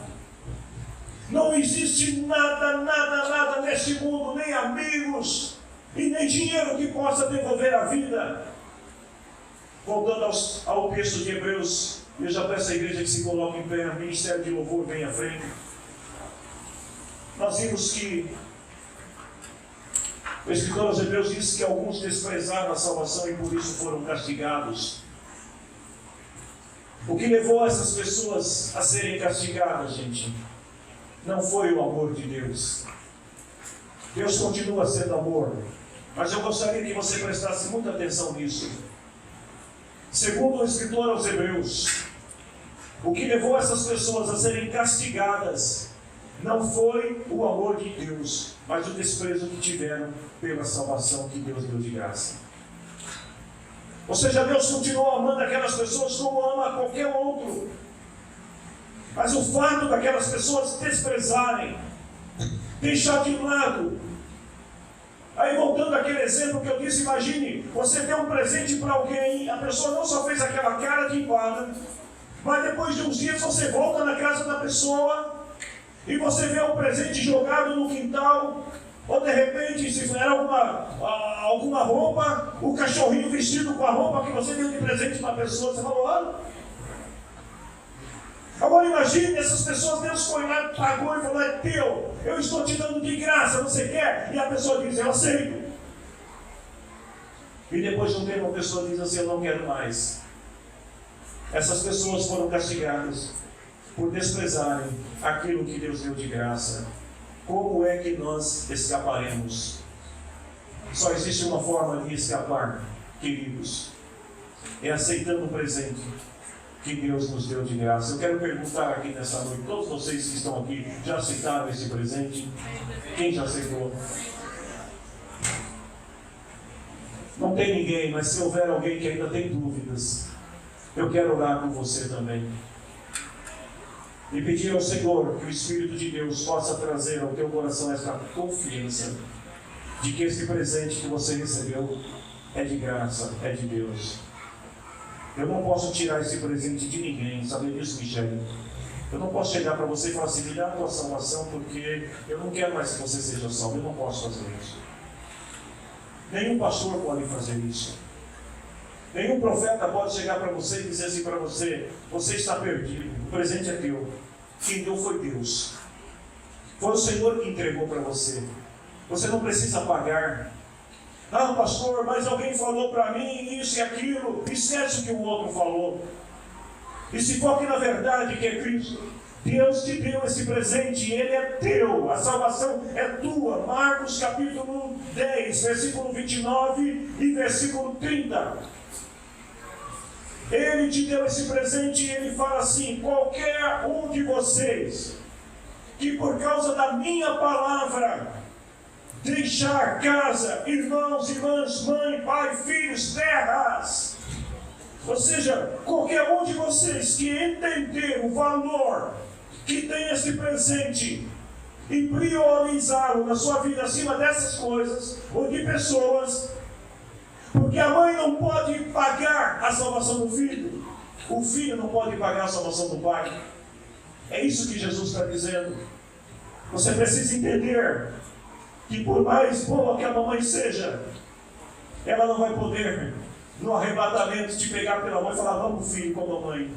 Não existe nada neste mundo, nem amigos, e nem dinheiro que possa devolver a vida. Voltando ao texto de Hebreus, eu já peço à igreja que se coloque em pé, o ministério de louvor vem à frente. Nós vimos que o escritor aos Hebreus diz que alguns desprezaram a salvação e por isso foram castigados. O que levou essas pessoas a serem castigadas, gente, não foi o amor de Deus. Deus continua sendo amor, mas eu gostaria que você prestasse muita atenção nisso. Segundo o escritor aos Hebreus, o que levou essas pessoas a serem castigadas não foi o amor de Deus, mas o desprezo que tiveram pela salvação que Deus deu de graça. Ou seja, Deus continuou amando aquelas pessoas como ama qualquer outro. Mas o fato daquelas pessoas desprezarem, deixar de lado. Aí voltando àquele exemplo que eu disse, imagine, você deu um presente para alguém, a pessoa não só fez aquela cara de empada, mas depois de uns dias você volta na casa da pessoa e você vê um presente jogado no quintal, ou de repente, se era alguma roupa, o cachorrinho vestido com a roupa que você deu de presente para a pessoa, você falou, olha. Agora imagine, essas pessoas, Deus foi lá, pagou e falou, é teu, eu estou te dando de graça, você quer? E a pessoa diz, eu aceito. E depois de um tempo a pessoa diz assim, eu não quero mais. Essas pessoas foram castigadas por desprezarem aquilo que Deus deu de graça. Como é que nós escaparemos? Só existe uma forma de escapar, queridos. É aceitando o presente que Deus nos deu de graça. Eu quero perguntar aqui nessa noite, todos vocês que estão aqui, já aceitaram esse presente? Quem já aceitou? Não tem ninguém, mas se houver alguém que ainda tem dúvidas, eu quero orar com você também. E pedir ao Senhor que o Espírito de Deus possa trazer ao teu coração esta confiança de que esse presente que você recebeu é de graça, é de Deus. Eu não posso tirar esse presente de ninguém, sabe disso, Michele? Eu não posso chegar para você e falar assim, me dá a tua salvação, porque eu não quero mais que você seja salvo. Eu não posso fazer isso. Nenhum pastor pode fazer isso. Nenhum profeta pode chegar para você e dizer assim para você, você está perdido, o presente é teu. Quem deu foi Deus. Foi o Senhor que entregou para você. Você não precisa pagar. Ah, pastor, mas alguém falou para mim isso e aquilo. Esquece o que o outro falou. E se foque na verdade que é Cristo. Deus te deu esse presente e ele é teu. A salvação é tua. Marcos capítulo 10, versículo 29 e versículo 30. Ele te deu esse presente e Ele fala assim: qualquer um de vocês que por causa da minha palavra deixar casa, irmãos, irmãs, mãe, pai, filhos, terras, ou seja, qualquer um de vocês que entender o valor que tem esse presente e priorizá-lo na sua vida acima dessas coisas ou de pessoas, porque a mãe não pode pagar a salvação do filho, o filho não pode pagar a salvação do pai. É isso que Jesus está dizendo. Você precisa entender que por mais boa que a mamãe seja, ela não vai poder, no arrebatamento, te pegar pela mão e falar: vamos, filho, com a mamãe.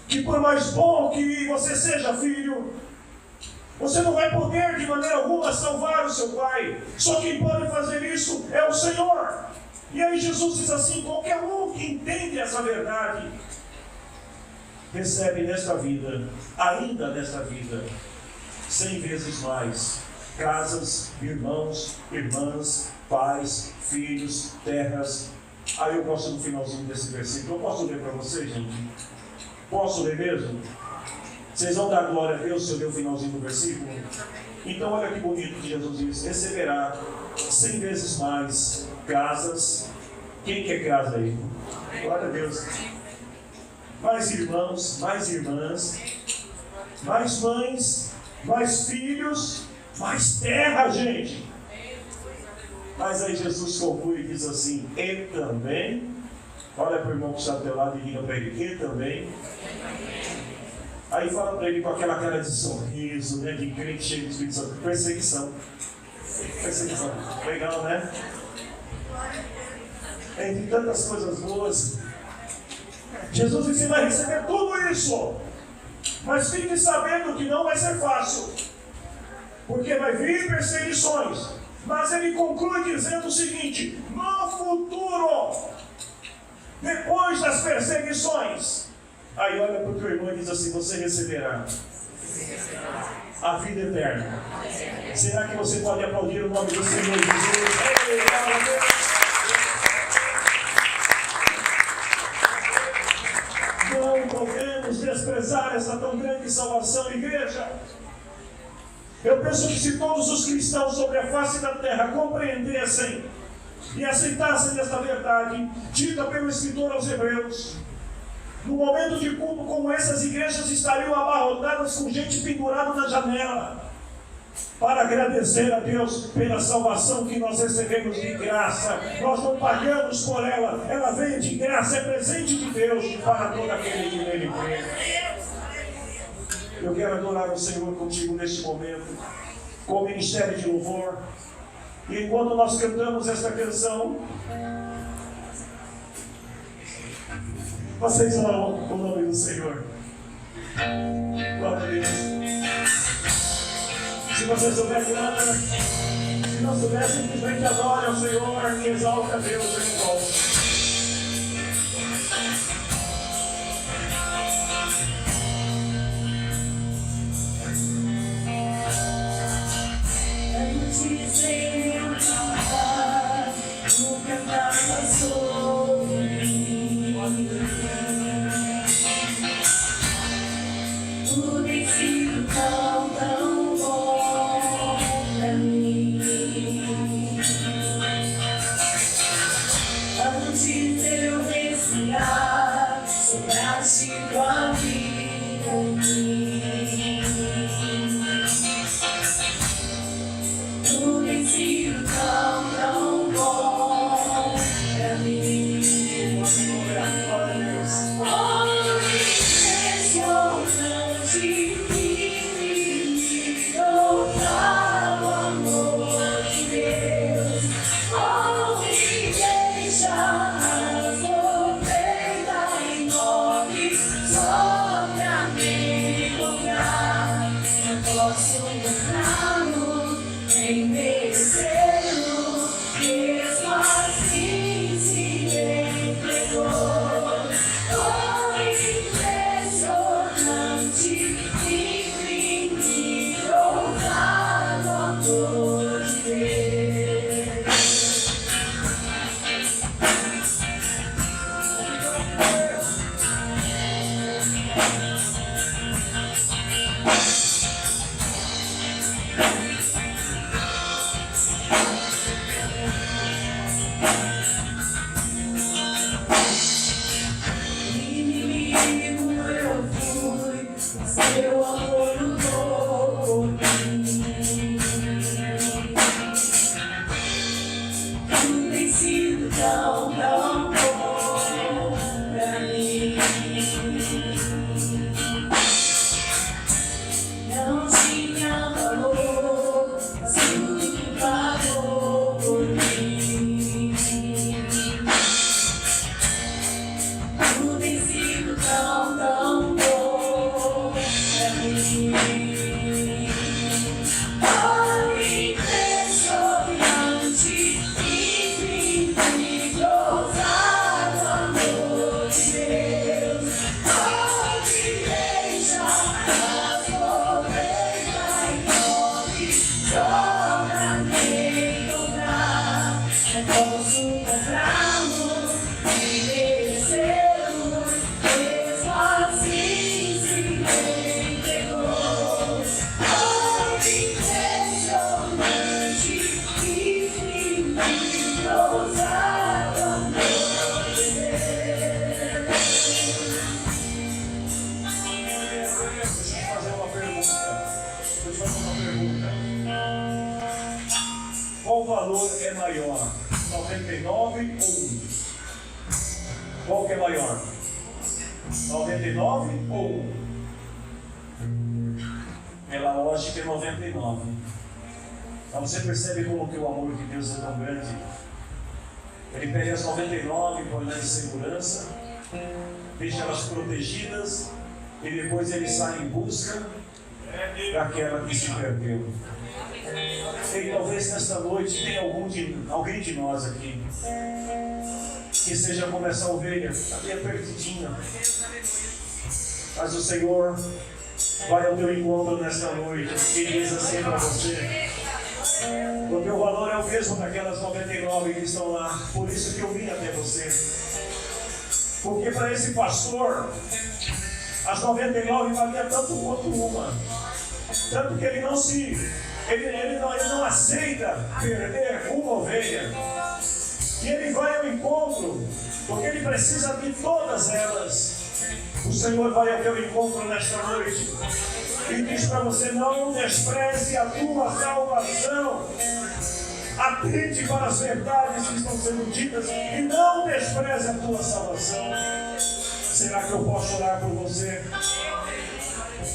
Que por mais bom que você seja, filho, você não vai poder de maneira alguma salvar o seu pai. Só quem pode fazer isso é o Senhor. E aí Jesus diz assim: qualquer um que entende essa verdade recebe nesta vida, ainda nesta vida, 100 vezes mais casas, irmãos, irmãs, pais, filhos, terras. Aí eu gosto no finalzinho desse versículo. Eu posso ler para vocês, gente? Posso ler mesmo? Vocês vão dar glória a Deus se eu ler o finalzinho do versículo? Então olha que bonito que Jesus diz: receberá 100 vezes mais casas. Quem quer casa aí? Glória a Deus. Mais irmãos, mais irmãs, mais mães, mais filhos, mais terra, gente. Mas aí Jesus conclui e diz assim: e também, olha para o irmão que está do teu lado e diga para ele: e também. Aí fala para ele com aquela cara de sorriso, né, de crente cheio de Espírito Santo: perseguição. Perseguição. Legal, né? Entre tantas coisas boas, Jesus disse: vai receber tudo isso, mas fique sabendo que não vai ser fácil, porque vai vir perseguições. Mas ele conclui dizendo o seguinte: no futuro, depois das perseguições, aí olha para o teu irmão e diz assim: você receberá a vida eterna. Será que você pode aplaudir o nome do Senhor Jesus? Não podemos desprezar essa tão grande salvação, igreja. Eu penso que se todos os cristãos sobre a face da terra compreendessem e aceitassem esta verdade, dita pelo escritor aos Hebreus, no momento de culto como esse, as igrejas estariam abarrotadas com gente pendurada na janela, para agradecer a Deus pela salvação que nós recebemos de graça. Nós não pagamos por ela, ela veio de graça, é presente de Deus para todo aquele que nele crê. Eu quero adorar o Senhor contigo neste momento, com o ministério de louvor. E enquanto nós cantamos esta canção, vocês amam o nome do Senhor. Glória a Deus. Se você souber cantar, se não souber, simplesmente adore ao Senhor e exalta a Deus em volta. Tudo tem sido tão bom pra mim. Antes de eu respirar, sopraste tua vida em mim. Tudo tem sido tão bom pra mim. Só tudo tem sido tão, tão bom pra mim. Oh, impressionante, infinito, ousado amor de Deus. Oh, que deixa a pobreza e nome só pra me encontrar. Não posso comprá-lo e merecê-lo, mesmo assim se me entregou. Oh, impressionante, infinito, ousado amor de Deus. Deixa eu fazer uma pergunta. Qual valor é maior? 99 ou 1? Qual que é maior? 99 ou 1? Pela lógica é 99. Então você percebe como que o amor de Deus é tão grande. Ele pega as 99, põe lá em segurança, deixa elas protegidas e depois ele sai em busca daquela que se perdeu. E talvez nesta noite tenha alguém de nós aqui que seja como essa ovelha, está bem perdidinha. Mas o Senhor vai ao teu encontro nesta noite e diz assim para você: o teu valor é o mesmo daquelas 99 que estão lá, por isso que eu vim até você. Porque para esse pastor, as 99 valiam tanto quanto uma. Tanto que ele não aceita perder uma ovelha. E ele vai ao encontro, porque ele precisa de todas elas. O Senhor vai ao teu encontro nesta noite e diz para você: não despreze a tua salvação. Atente para as verdades que estão sendo ditas e não despreze a tua salvação. Será que eu posso orar por você?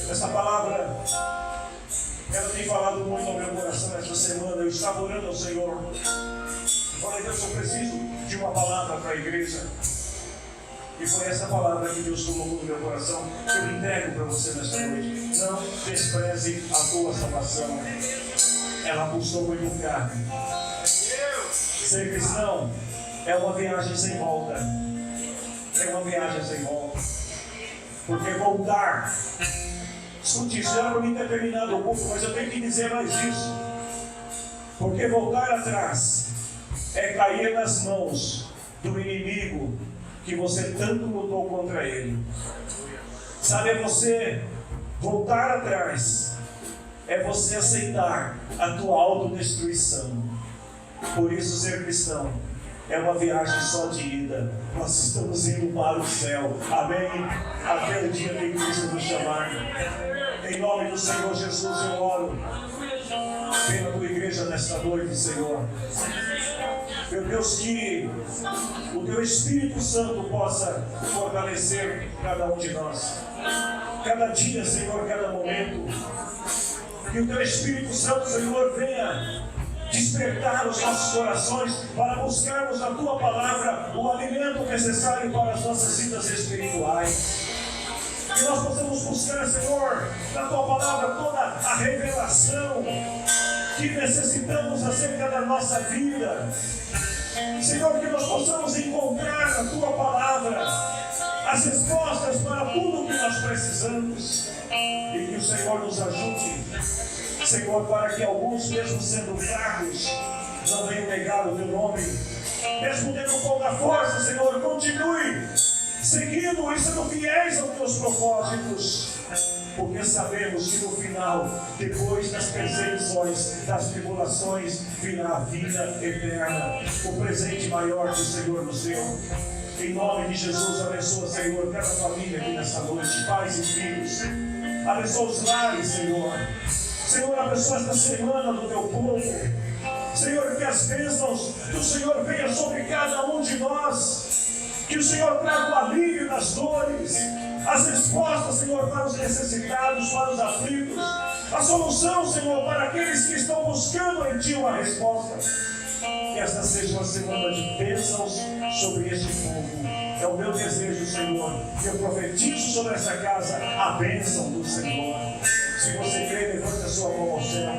Essa palavra, ela tem falado muito ao meu coração esta semana. Eu estava orando ao Senhor. Falei: Deus, eu preciso de uma palavra para a igreja. E foi essa palavra que Deus colocou no meu coração, que eu entrego para você nesta noite. Não despreze a tua salvação. Ela custou muito caro. Ser cristão é uma viagem sem volta. É uma viagem sem volta. Porque voltar, escute isso, era para mim ter terminado o culto, mas eu tenho que dizer mais isso. Porque voltar atrás é cair nas mãos do inimigo que você tanto lutou contra ele. Sabe, é você voltar atrás, é você aceitar a tua autodestruição. Por isso, ser cristão é uma viagem só de ida. Nós estamos indo para o céu. Amém? Até o dia que Cristo nos chamar. Em nome do Senhor Jesus eu oro pela tua igreja nesta noite, Senhor. Meu Deus, que o teu Espírito Santo possa fortalecer cada um de nós. Cada dia, Senhor, cada momento. Que o teu Espírito Santo, Senhor, venha despertar os nossos corações para buscarmos na tua palavra o alimento necessário para as nossas vidas espirituais. Que nós possamos buscar, Senhor, na tua palavra toda a revelação que necessitamos acerca da nossa vida. Senhor, que nós possamos encontrar na tua palavra as respostas para tudo o que nós precisamos. E que o Senhor nos ajude, Senhor, para que alguns, mesmo sendo fracos, não venham negar o teu nome. Mesmo tendo pouca força, Senhor, continue seguindo e sendo fiéis aos teus propósitos. Porque sabemos que no final, depois das perseguições, das tribulações, virá a vida eterna. O presente maior que o Senhor nos deu. Em nome de Jesus, abençoa, Senhor, cada família aqui nessa noite, pais e filhos. Abençoa os lares, Senhor. Senhor, abençoa esta semana do teu povo. Senhor, que as bênçãos do Senhor venham sobre cada um de nós. Que o Senhor traga o alívio das dores, as respostas, Senhor, para os necessitados, para os aflitos, a solução, Senhor, para aqueles que estão buscando em Ti uma resposta. Que esta seja uma semana de bênçãos sobre este povo. É o meu desejo, Senhor. Que eu profetizo sobre essa casa a bênção do Senhor. Se você crê, levante a sua mão ao céu.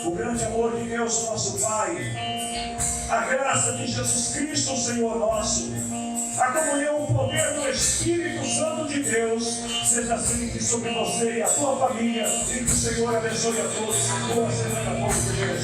O grande amor de Deus, nosso Pai, a graça de Jesus Cristo, Senhor nosso, a comunhão, o poder do Espírito Santo de Deus seja sempre sobre você e a tua família, e que o Senhor abençoe a todos. Boa semana, povo de Deus.